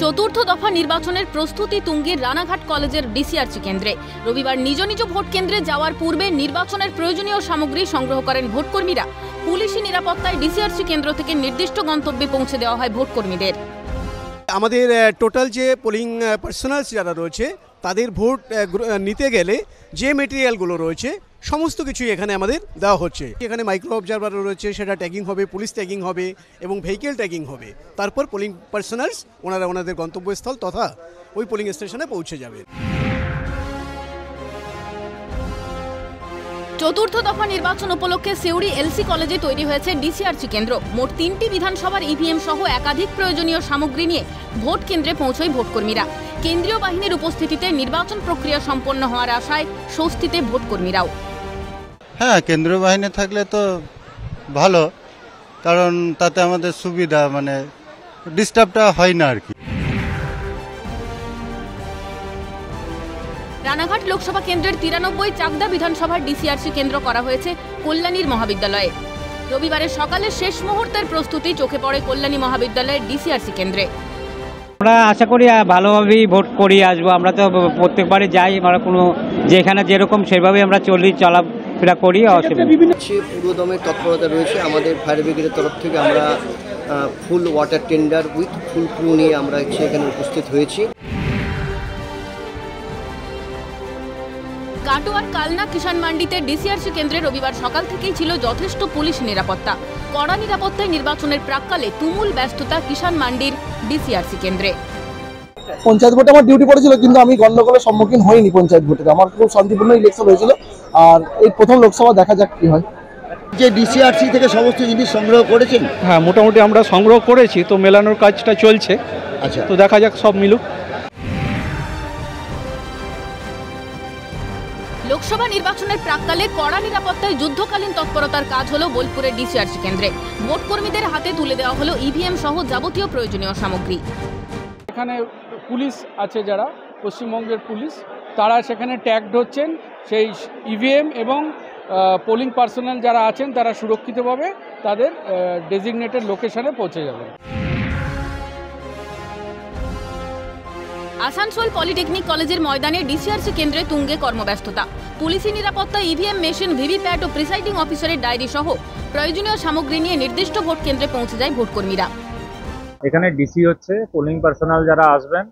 চতুর্থ দফা নির্বাচনের প্রস্তুতি তুঙ্গে রানাঘাট কলেজের ডিসিআরসি কেন্দ্রে রবিবার নিজ নিজ ভোট কেন্দ্রে যাওয়ার পূর্বে নির্বাচনের প্রয়োজনীয় সামগ্রী সংগ্রহ করেন ভোটকর্মীরা। পুলিশি নিরাপত্তায় ডিসিআরসি কেন্দ্র থেকে নির্দিষ্ট গন্তব্যে পৌঁছে দেওয়া হয় ভোটকর্মীদের। আমাদের টোটাল যে পোলিং পার্সোনালস যারা রয়েছে তাদের ভোট নিতে গেলে যে মেটেরিয়ালগুলো রয়েছে সমস্ত কিছুই এখানে আমাদের দেওয়া হচ্ছে। এখানে মাইক্রো অবজারভার রয়েছে, সেটা ট্যাগিং হবে, পুলিশ ট্যাগিং হবে এবং ভেহিকেল ট্যাগিং হবে। তারপর পোলিং পার্সোনালস ওনাদের গন্তব্যস্থল তথা ওই পোলিং স্টেশনে পৌঁছে যাবে। চতুর্থ দফা নির্বাচন উপলক্ষে সিউড়ি এলসি কলেজে তৈরি হয়েছে ডিসিআরসি কেন্দ্র। মোট 3টি বিধানসভার ইভিএম সহ একাধিক প্রয়োজনীয় সামগ্রী নিয়ে ভোট কেন্দ্রে পৌঁছয় ভোটকর্মীরা। কেন্দ্রীয় বাহিনীর উপস্থিতিতে নির্বাচন প্রক্রিয়া সম্পন্ন হওয়ার আশায় স্বস্তিতে ভোটকর্মীরাও। হ্যাঁ, কেন্দ্রীয় বাহিনী থাকলে তো ভালো, কারণ তাতে আমাদের সুবিধা, মানে ডিস্টার্বটা হয় না আর কি। রানাঘাট লোকসভা কেন্দ্রের 93 চাকদা বিধানসভার ডিসিআরসি কেন্দ্র করা হয়েছে কল্যাণীর মহাবিদ্যালয়ে। রবিবারের সকালে শেষ মুহূর্তের প্রস্তুতি চোখে পড়ে কল্যাণী মহাবিদ্যালয়ের ডিসিআরসি কেন্দ্রে। আমরা আশা করি ভালোভাবেই ভোট করিয়ে আসবো। আমরা তো প্রত্যেকবারই যাই, আমরা কোনো যেখানে যেরকম সেভাবেই আমরা চলাফেরা করি। পুরোদমে তৎপরতা রয়েছে আমাদের ফায়ার ব্রিগেডের তরফ থেকে। আমরা ফুল water tender with full crew নিয়ে আমরা এখানে উপস্থিত হয়েছি। কাটোয়ার কালনা কিষাণ মান্ডিতে ডিসিআরসি কেন্দ্রে রবিবার সকাল থেকেই ছিল যথেষ্ট পুলিশ নিরাপত্তা। কড়া নিরাপত্তায় নির্বাচনের প্রাক্কালে তুমুল ব্যস্ততা কিষাণ মান্ডির ডিসিআরসি কেন্দ্রে। পঞ্চায়েত ভোটে আমার ডিউটি পড়েছিল, কিন্তু আমি গন্ডগোলের সম্মুখীন হইনি। পঞ্চায়েত ভোটে আমার খুব শান্তিপূর্ণ ইলেকশন হয়েছিল। আর এই প্রথম লোকসভা, দেখা যাক কি হয়। যে ডিসিআরসি থেকে সমস্ত জিনিস সংগ্রহ করেছেন? হ্যাঁ, মোটামুটি আমরা সংগ্রহ করেছি, তো মেলানোর কাজটা চলছে। আচ্ছা, তো দেখা যাক সব মিলুক। লোকসভা নির্বাচনের প্রাক্কালে কড়া নিরাপত্তায় যুদ্ধকালীন তৎপরতার কাজ হলো বোলপুরের ডিসিআরসি কেন্দ্রে। ভোটকর্মীদের হাতে তুলে দেওয়া হলো ইভিএম সহ যাবতীয় প্রয়োজনীয় সামগ্রী। এখানে পুলিশ আছে, যারা পশ্চিমবঙ্গের পুলিশ, তারা সেখানে ট্যাগড হচ্ছেন। সেই ইভিএম এবং পোলিং পার্সোনাল যারা আছেন তারা সুরক্ষিতভাবে তাদের ডেজিগনেটেড লোকেশনে পৌঁছে যাবেন। আসানসোল পলিটেকনিক কলেজের ময়দানে ডিসিআরসি কেন্দ্রে তুঙ্গে কর্মব্যস্ততা। পুলিশি নিরাপত্তা, ইভিএম মেশিন, ভিভিপ্যাট ও প্রিসাইডিং অফিসারের ডায়েরি সহ প্রয়োজনীয় সামগ্রী নিয়ে নির্দিষ্ট ভোট কেন্দ্রে পৌঁছে যায় ভোটকর্মীরা। এখানে ডিসি হচ্ছে, পোলিং পার্সোনাল যারা আসবেন,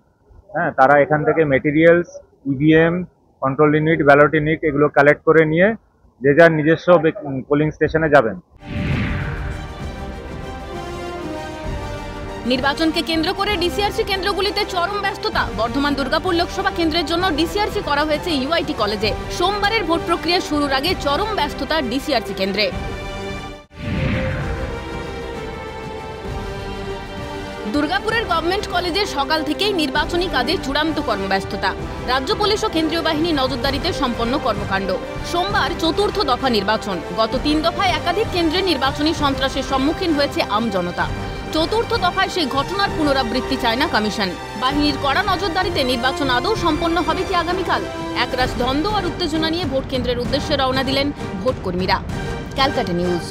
হ্যাঁ, তারা এখান থেকে materials, EVM, control unit, ballot unit এগুলো কালেক্ট করে নিয়ে যে যার নিজস্ব পোলিং স্টেশনে যাবেন। নির্বাচনকে কেন্দ্র করে ডিসিআরসি কেন্দ্রগুলিতে চরম ব্যস্ততা। বর্ধমান দুর্গাপুর লোকসভা কেন্দ্রের জন্য ডিসিআরসি করা হয়েছে ইউআইটি কলেজে। সোমবারের ভোট প্রক্রিয়া শুরুর আগে চরম ব্যস্ততা ডিসিআরসি কেন্দ্রে। দুর্গাপুরের গভর্নমেন্ট কলেজে সকাল থেকেই নির্বাচনী কাজে চূড়ান্ত কর্মব্যস্ততা। রাজ্য পুলিশ ও কেন্দ্রীয় বাহিনী নজরদারিতে সম্পন্ন কর্মকাণ্ড। সোমবার চতুর্থ দফা নির্বাচন। গত 3 দফায় একাধিক কেন্দ্রে নির্বাচনী সন্ত্রাসের সম্মুখীন হয়েছে আমজনতা। চতুর্থ দফায় সেই ঘটনার পুনরাবৃত্তি চায় না কমিশন। বাহিনীর কড়া নজরদারিতে নির্বাচন আদৌ সম্পন্ন হবে কি আগামীকাল? একরাশ দ্বন্দ্ব আর উত্তেজনা নিয়ে ভোট কেন্দ্রের উদ্দেশ্যে রওনা দিলেন ভোটকর্মীরা। ক্যালকাটা নিউজ।